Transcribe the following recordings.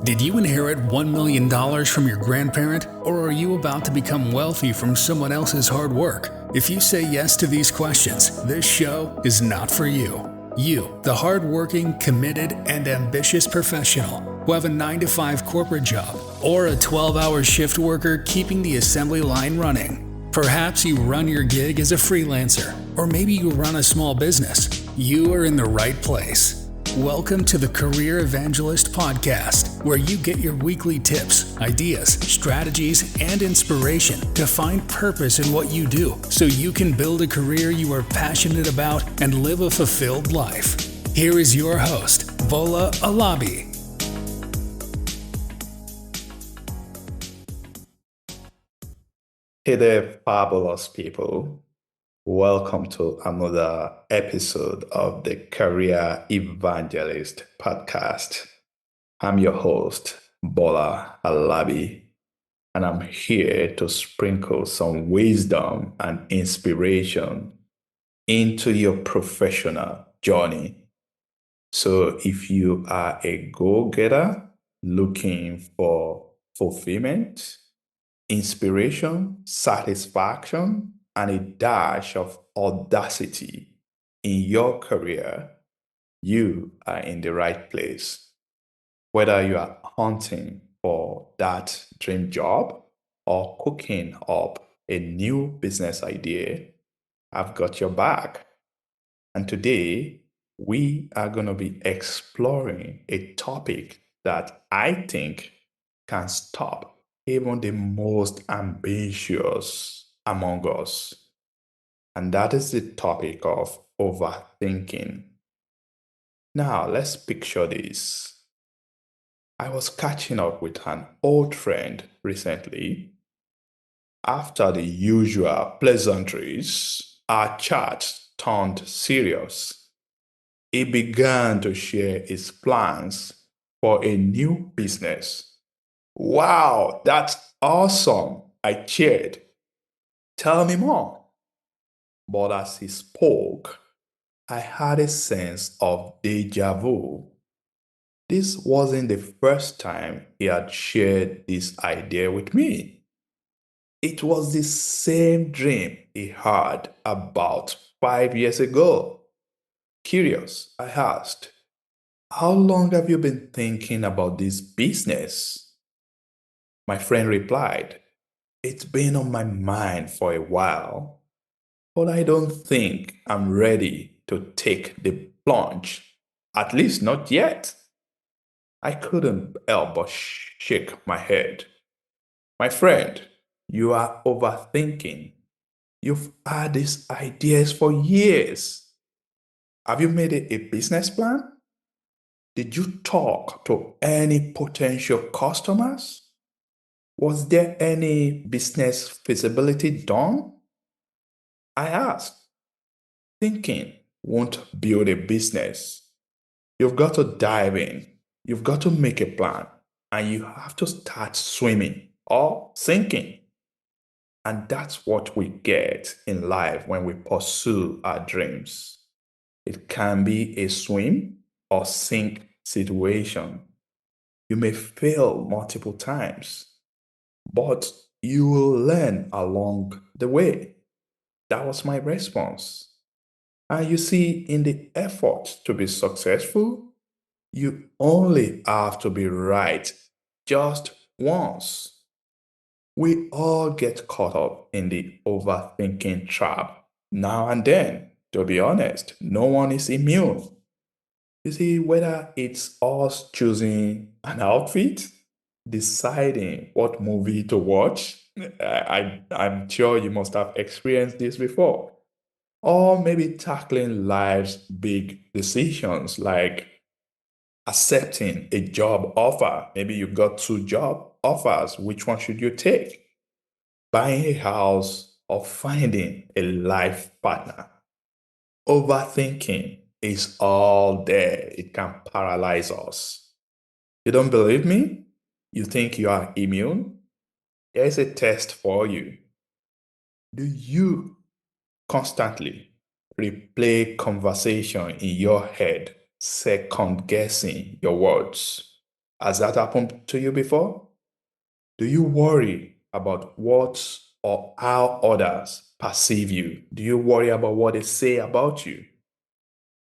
Did you inherit $1 million from your grandparent, or are you about to become wealthy from someone else's hard work? If you say yes to these questions, this show is not for you. You, the hardworking, committed, and ambitious professional who have a 9-to-5 corporate job or a 12-hour shift worker keeping the assembly line running. Perhaps you run your gig as a freelancer, or maybe you run a small business. You are in the right place. Welcome to the Career Evangelist Podcast, where you get your weekly tips, ideas, strategies, and inspiration to find purpose in what you do so you can build a career you are passionate about and live a fulfilled life. Here is your host, Bola Alabi. Hey there, fabulous people. Welcome to another episode of the Career Evangelist Podcast. I'm your host, Bola Alabi, and I'm here to sprinkle some wisdom and inspiration into your professional journey. So if you are a go-getter looking for fulfillment, inspiration, satisfaction, and a dash of audacity in your career, you are in the right place. Whether you are hunting for that dream job or cooking up a new business idea, I've got your back. And today, we are going to be exploring a topic that I think can stop even the most ambitious among us. And that is the topic of overthinking. Now, let's picture this. I was catching up with an old friend recently. After the usual pleasantries, our chat turned serious. He began to share his plans for a new business. Wow, that's awesome, I cheered. Tell me more. But as he spoke, I had a sense of deja vu. This wasn't the first time he had shared this idea with me. It was the same dream he had about 5 years ago. Curious, I asked, how long have you been thinking about this business? My friend replied, it's been on my mind for a while, but I don't think I'm ready to take the plunge, at least not yet. I couldn't help but shake my head. My friend, you are overthinking. You've had these ideas for years. Have you made a business plan? Did you talk to any potential customers? Was there any business feasibility done? I asked. Thinking won't build a business. You've got to dive in. You've got to make a plan. And you have to start swimming or sinking. And that's what we get in life when we pursue our dreams. It can be a swim or sink situation. You may fail multiple times, but you will learn along the way. That was my response. And you see, in the effort to be successful, you only have to be right just once. We all get caught up in the overthinking trap now and then. To be honest, no one is immune. You see, whether it's us choosing an outfit, deciding what movie to watch, I'm sure you must have experienced this before. Or maybe tackling life's big decisions like accepting a job offer. Maybe you got 2 job offers. Which one should you take? Buying a house or finding a life partner. Overthinking is all there. It can paralyze us. You don't believe me? You think you are immune? Here's a test for you. Do you constantly replay conversation in your head, second guessing your words? Has that happened to you before? Do you worry about what or how others perceive you? Do you worry about what they say about you?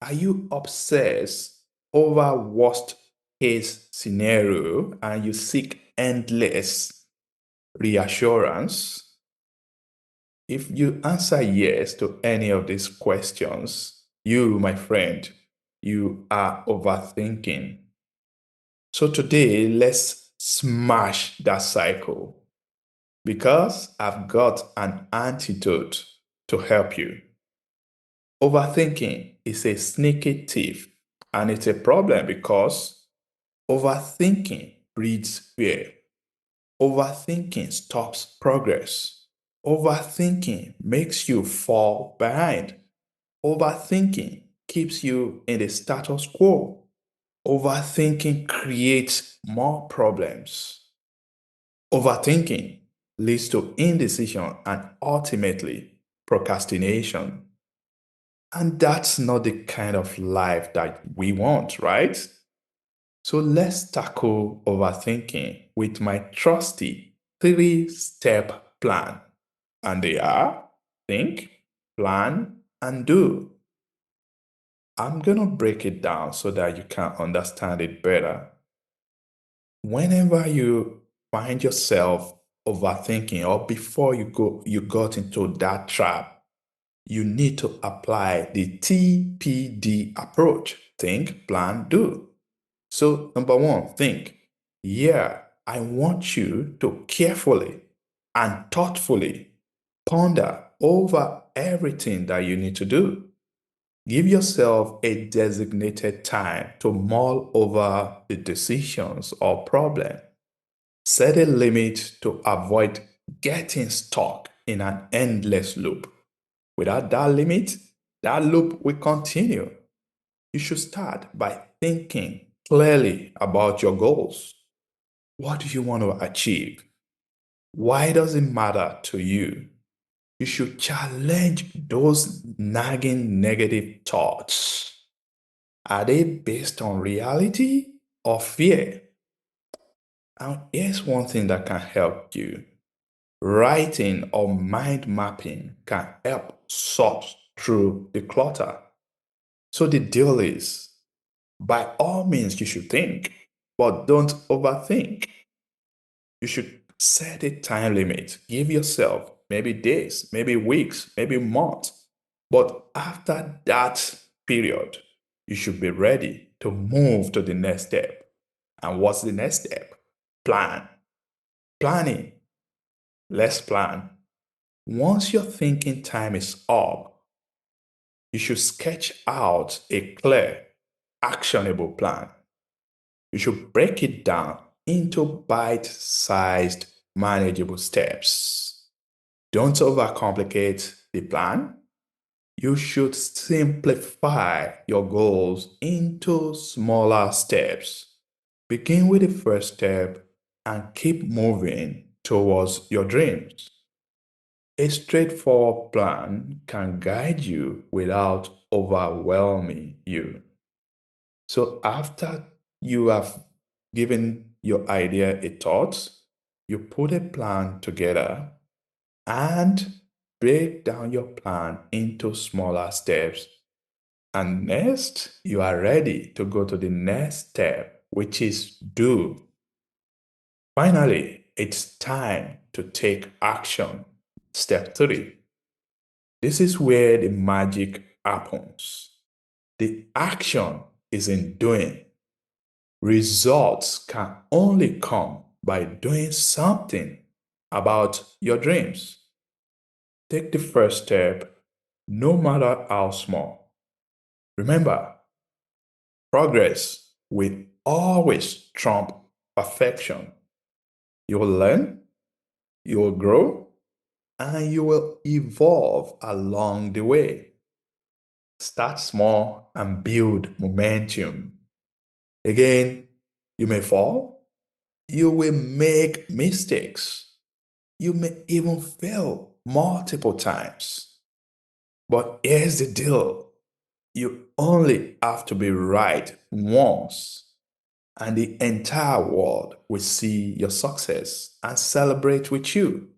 Are you obsessed over worst case scenario and you seek endless reassurance? If you answer yes to any of these questions, you, my friend, you are overthinking. So today, let's smash that cycle because I've got an antidote to help you. Overthinking is a sneaky thief, and it's a problem because overthinking breeds fear. Overthinking stops progress. Overthinking makes you fall behind. Overthinking keeps you in the status quo. Overthinking creates more problems. Overthinking leads to indecision and ultimately procrastination. And that's not the kind of life that we want, right? So let's tackle overthinking with my trusty 3-step plan. And they are think, plan, and do. I'm going to break it down so that you can understand it better. Whenever you find yourself overthinking or before you got into that trap, you need to apply the TPD approach. Think, plan, do. So, number one, think. Yeah, I want you to carefully and thoughtfully ponder over everything that you need to do. Give yourself a designated time to mull over the decisions or problem. Set a limit to avoid getting stuck in an endless loop. Without that limit, that loop will continue. You should start by thinking clearly about your goals. What do you want to achieve? Why does it matter to you? You should challenge those nagging negative thoughts. Are they based on reality or fear? Now, here's one thing that can help you. Writing or mind mapping can help sort through the clutter. So the deal is, by all means, you should think, but don't overthink. You should set a time limit. Give yourself maybe days, maybe weeks, maybe months. But after that period, you should be ready to move to the next step. And what's the next step? Plan. Planning. Let's plan. Once your thinking time is up, you should sketch out a clear, actionable plan. You should break it down into bite-sized, manageable steps. Don't overcomplicate the plan. You should simplify your goals into smaller steps. Begin with the first step and keep moving towards your dreams. A straightforward plan can guide you without overwhelming you. So after you have given your idea a thought, you put a plan together and break down your plan into smaller steps. And next, you are ready to go to the next step, which is do. Finally, it's time to take action. Step 3. This is where the magic happens. The action is in doing. Results can only come by doing something about your dreams. Take the first step, no matter how small. Remember, progress will always trump perfection. You will learn, you will grow, and you will evolve along the way. Start small and build momentum. Again, you may fall, you will make mistakes, you may even fail multiple times. But here's the deal, you only have to be right once. and the entire world will see your success and celebrate with you.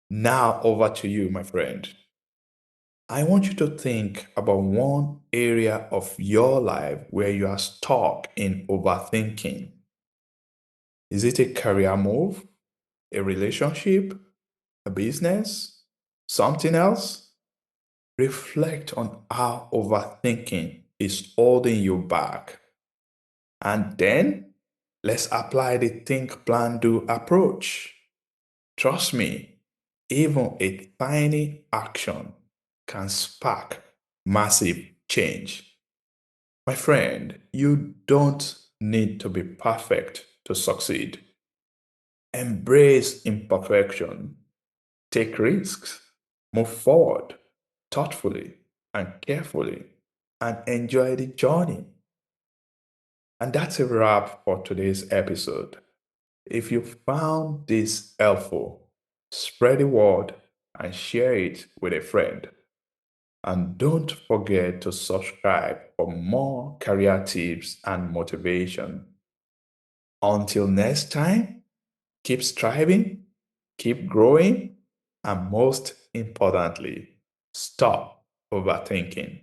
Now, over to you, my friend. I want you to think about one area of your life where you are stuck in overthinking. Is it a career move, a relationship, a business, something else? Reflect on how overthinking is holding you back. And then let's apply the think, plan, do approach. Trust me, even a tiny action can spark massive change. My friend, you don't need to be perfect to succeed. Embrace imperfection, take risks, move forward thoughtfully and carefully, and enjoy the journey. And that's a wrap for today's episode. If you found this helpful, spread the word and share it with a friend. And don't forget to subscribe for more career tips and motivation. Until next time, keep striving, keep growing, and most importantly, stop overthinking.